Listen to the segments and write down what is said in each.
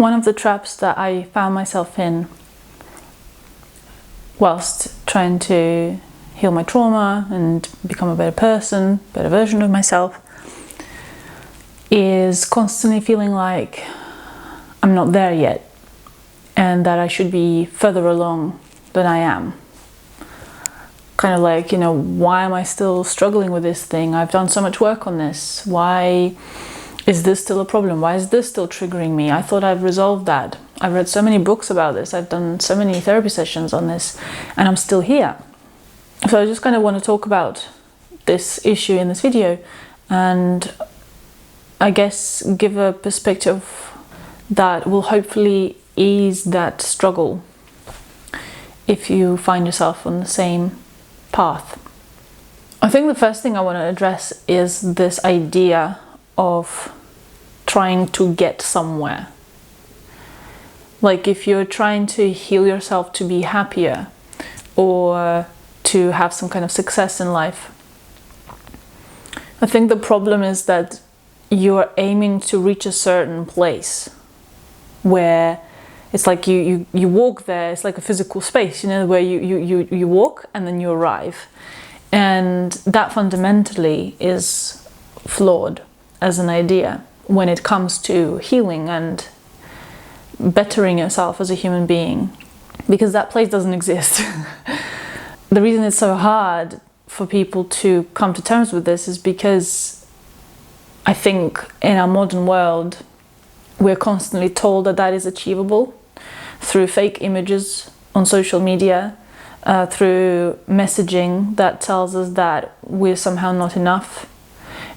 One of the traps that I found myself in whilst trying to heal my trauma and become a better person, better version of myself, is constantly feeling like I'm not there yet and that I should be further along than I am. Kind of like, why am I still struggling with this thing? I've done so much work on this. Why is this still a problem? Why is this still triggering me? I thought I've resolved that. I've read so many books about this. I've done so many therapy sessions on this, and I'm still here. So I just kind of want to talk about this issue in this video and I guess give a perspective that will hopefully ease that struggle if you find yourself on the same path. I think the first thing I want to address is this idea of trying to get somewhere. Like if you're trying to heal yourself to be happier or to have some kind of success in life, I think the problem is that you're aiming to reach a certain place where it's like you walk there. It's like a physical space, where you walk and then you arrive. And that fundamentally is flawed as an idea when it comes to healing and bettering yourself as a human being, because that place doesn't exist. The reason it's so hard for people to come to terms with this is because I think in our modern world we're constantly told that that is achievable through fake images on social media, through messaging that tells us that we're somehow not enough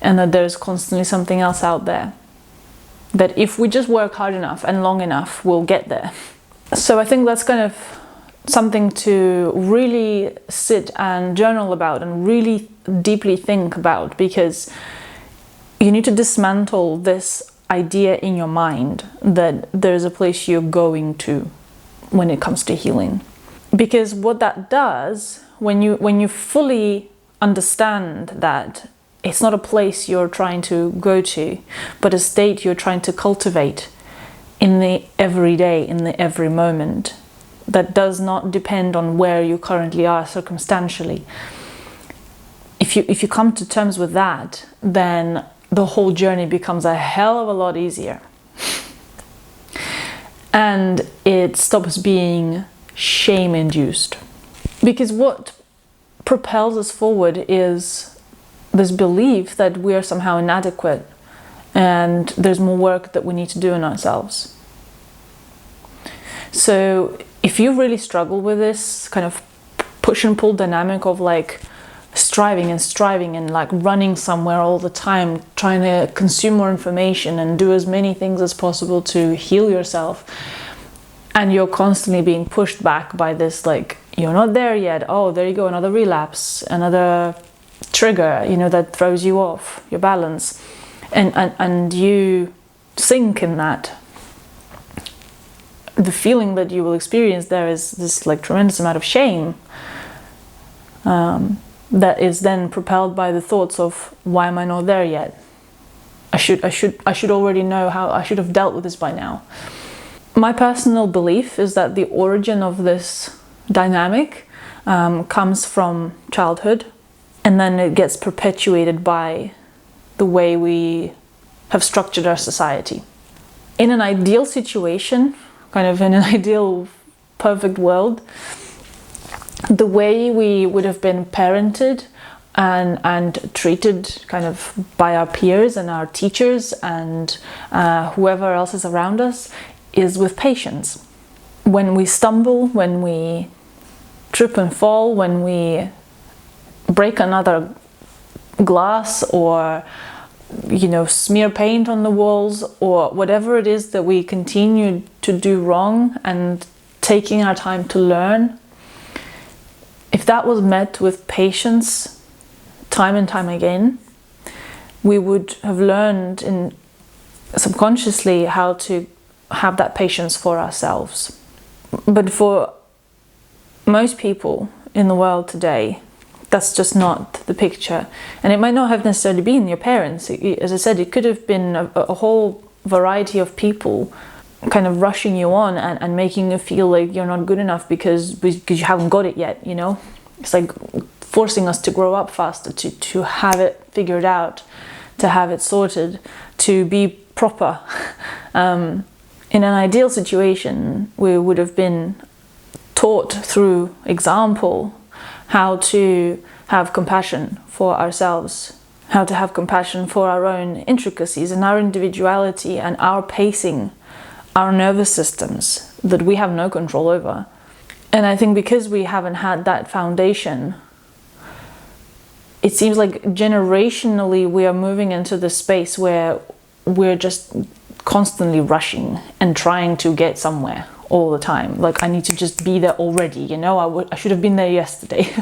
and that there's constantly something else out there. That if we just work hard enough and long enough, we'll get there. So I think that's kind of something to really sit and journal about and really deeply think about, because you need to dismantle this idea in your mind that there's a place you're going to when it comes to healing. Because what that does, when you fully understand that it's not a place you're trying to go to, but a state you're trying to cultivate in the everyday, in the every moment, that does not depend on where you currently are circumstantially. If you come to terms with that, then the whole journey becomes a hell of a lot easier. And it stops being shame-induced. Because what propels us forward is this belief that we are somehow inadequate and there's more work that we need to do on ourselves. So if you really struggle with this kind of push and pull dynamic of like striving and like running somewhere all the time, trying to consume more information and do as many things as possible to heal yourself, and you're constantly being pushed back by this, like, you're not there yet, oh, there you go, another relapse, another trigger, that throws you off your balance, and you sink in that, the feeling that you will experience there is this like tremendous amount of shame that is then propelled by the thoughts of, why am I not there yet? I should already know how. I should have dealt with this by now. My personal belief is that the origin of this dynamic comes from childhood, and then it gets perpetuated by the way we have structured our society. In an ideal situation, kind of in an ideal perfect world, the way we would have been parented and treated kind of by our peers and our teachers and whoever else is around us is with patience. When we stumble, when we trip and fall, when we break another glass or smear paint on the walls, or whatever it is that we continue to do wrong, and taking our time to learn, if that was met with patience time and time again, we would have learned subconsciously how to have that patience for ourselves. But for most people in the world today, that's just not the picture. And it might not have necessarily been your parents. As I said, it could have been a whole variety of people kind of rushing you on and making you feel like you're not good enough because you haven't got it yet, you know? It's like forcing us to grow up faster, to have it figured out, to have it sorted, to be proper. In an ideal situation, we would have been taught through example how to have compassion for ourselves, how to have compassion for our own intricacies and our individuality and our pacing, our nervous systems that we have no control over. And I think because we haven't had that foundation, it seems like generationally we are moving into this space where we're just constantly rushing and trying to get somewhere all the time. Like, I need to just be there already, you know, I should have been there yesterday.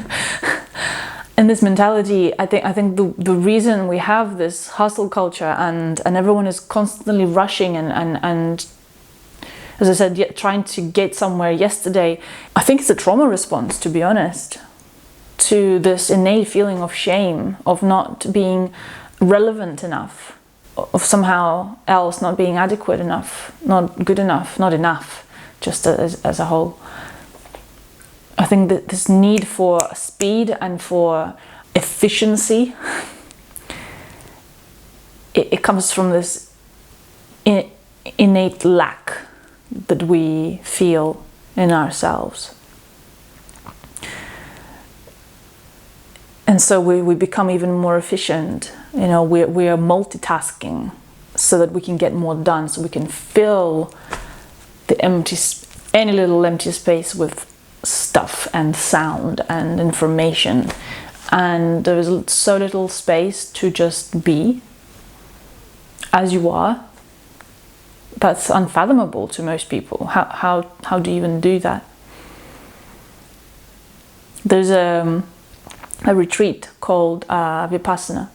And this mentality, I think the reason we have this hustle culture and everyone is constantly rushing and as I said, trying to get somewhere yesterday, I think it's a trauma response, to be honest, to this innate feeling of shame, of not being relevant enough, of somehow else not being adequate enough, not good enough, not enough, just as a whole. I think that this need for speed and for efficiency, it comes from this innate lack that we feel in ourselves. And so we become even more efficient. You know, we are multitasking so that we can get more done, so we can fill the any little empty space with stuff and sound and information. And there is so little space to just be as you are. That's unfathomable to most people. How do you even do that? There's a retreat called Vipassana,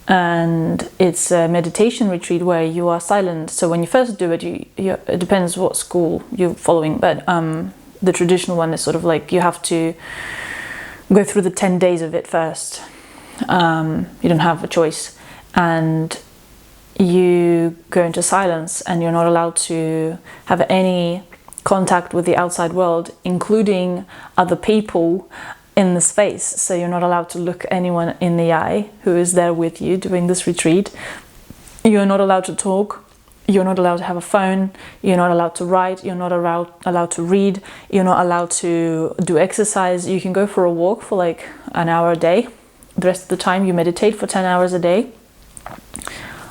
and it's a meditation retreat where you are silent. So when you first do it, it depends what school you're following, but the traditional one is sort of like you have to go through the 10 days of it first. You don't have a choice, and you go into silence, and you're not allowed to have any contact with the outside world, including other people in the space. So you're not allowed to look anyone in the eye who is there with you doing this retreat. You're not allowed to talk. You're not allowed to have a phone. You're not allowed to write. You're not allowed to read. You're not allowed to do exercise. You can go for a walk for like an hour a day. The rest of the time you meditate for 10 hours a day.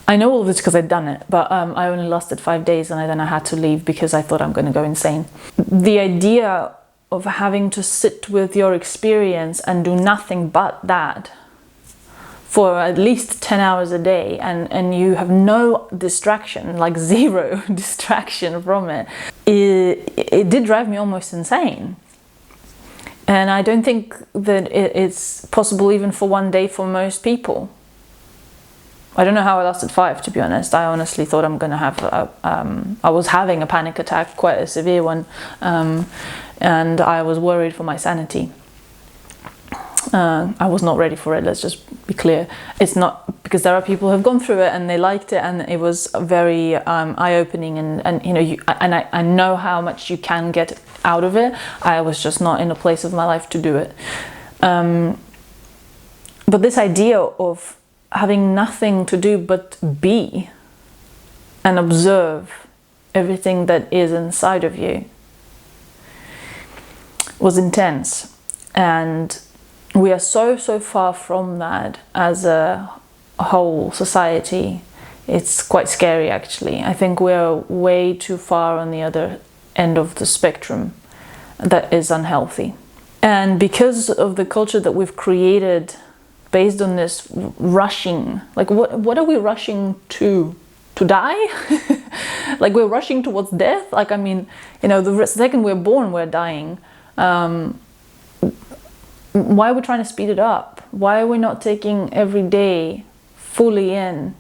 I know all of this because I'd done it, but I only lasted 5 days, and then I had to leave because I thought I'm going to go insane. The idea of having to sit with your experience and do nothing but that for at least 10 hours a day, and you have no distraction, like zero distraction from it, it did drive me almost insane. And I don't think that it's possible even for one day for most people. I don't know how I lasted 5, to be honest. I honestly thought I'm going to have I was having a panic attack, quite a severe one, and I was worried for my sanity. I was not ready for it, let's just be clear. It's not, because there are people who have gone through it and they liked it, and it was very eye-opening, and you know, I know how much you can get out of it. I was just not in a place of my life to do it. But this idea of having nothing to do but be and observe everything that is inside of you was intense, and we are so far from that as a whole society. It's quite scary, actually. I think we are way too far on the other end of the spectrum that is unhealthy. And because of the culture that we've created based on this rushing, like what are we rushing to die? Like, we're rushing towards death. Like, I mean, you know, the second we're born, we're dying. Why are we trying to speed it up? Why are we not taking every day fully in,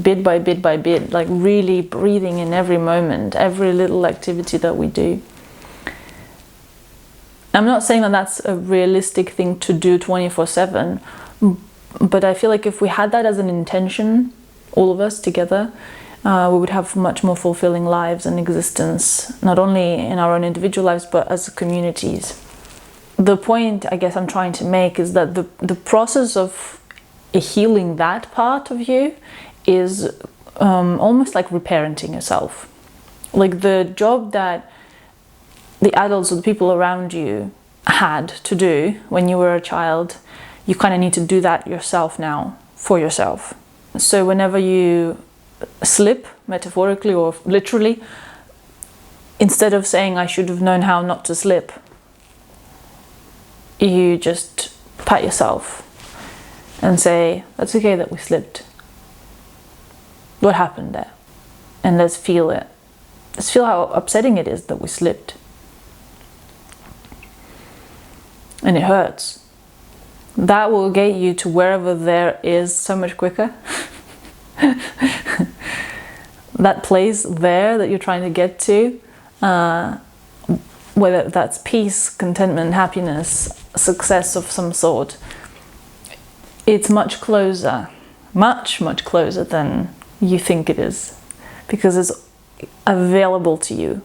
bit by bit by bit, like really breathing in every moment, every little activity that we do? I'm not saying that that's a realistic thing to do 24/7, but I feel like if we had that as an intention, all of us together, we would have much more fulfilling lives and existence, not only in our own individual lives, but as communities. The point I guess I'm trying to make is that the process of healing that part of you is almost like reparenting yourself. Like the job that the adults or the people around you had to do when you were a child, you kind of need to do that yourself now, for yourself. So whenever you slip, metaphorically or literally, instead of saying I should have known how not to slip, you just pat yourself and say, that's okay that we slipped. What happened there? And let's feel it. Let's feel how upsetting it is that we slipped. And it hurts. That will get you to wherever there is so much quicker. That place there that you're trying to get to, whether that's peace, contentment, happiness, success of some sort, it's much closer, much closer than you think it is, because it's available to you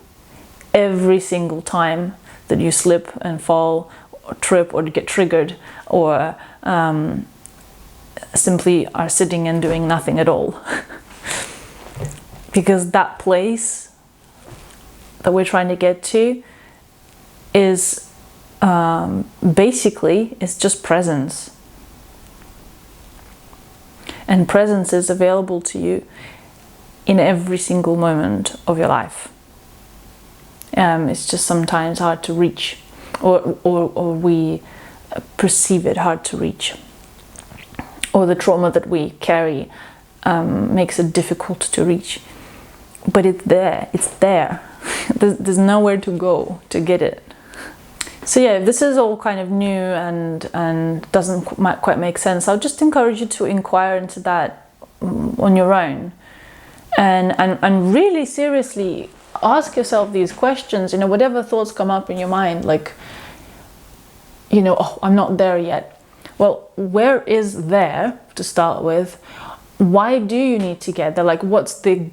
every single time that you slip and fall or trip or get triggered or simply are sitting and doing nothing at all. Because that place that we're trying to get to is basically, it's just presence. And presence is available to you in every single moment of your life. It's just sometimes hard to reach, or we perceive it hard to reach. Or the trauma that we carry makes it difficult to reach. But it's there, it's there. There's nowhere to go to get it. So yeah, if this is all kind of new and doesn't quite make sense, I'll just encourage you to inquire into that on your own. And really seriously ask yourself these questions, whatever thoughts come up in your mind, like, oh, I'm not there yet. Well, where is there to start with? Why do you need to get there? Like, what's the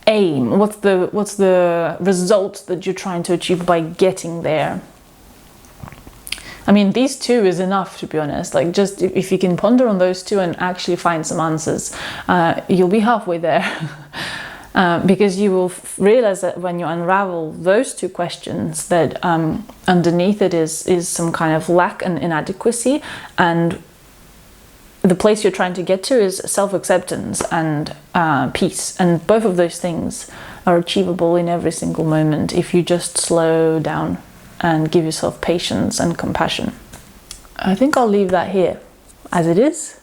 aim? What's the result that you're trying to achieve by getting there? I mean, these two is enough, to be honest. Like, just if you can ponder on those two and actually find some answers, you'll be halfway there. Because you will realize that when you unravel those two questions, that underneath it is some kind of lack and inadequacy, and the place you're trying to get to is self-acceptance and peace. And both of those things are achievable in every single moment if you just slow down and give yourself patience and compassion. I think I'll leave that here as it is.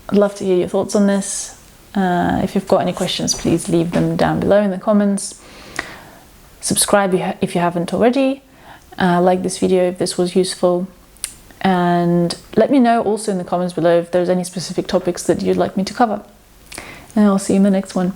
I'd love to hear your thoughts on this. If you've got any questions, please leave them down below in the comments. Subscribe if you haven't already. Like this video if this was useful. And let me know also in the comments below if there's any specific topics that you'd like me to cover. And I'll see you in the next one.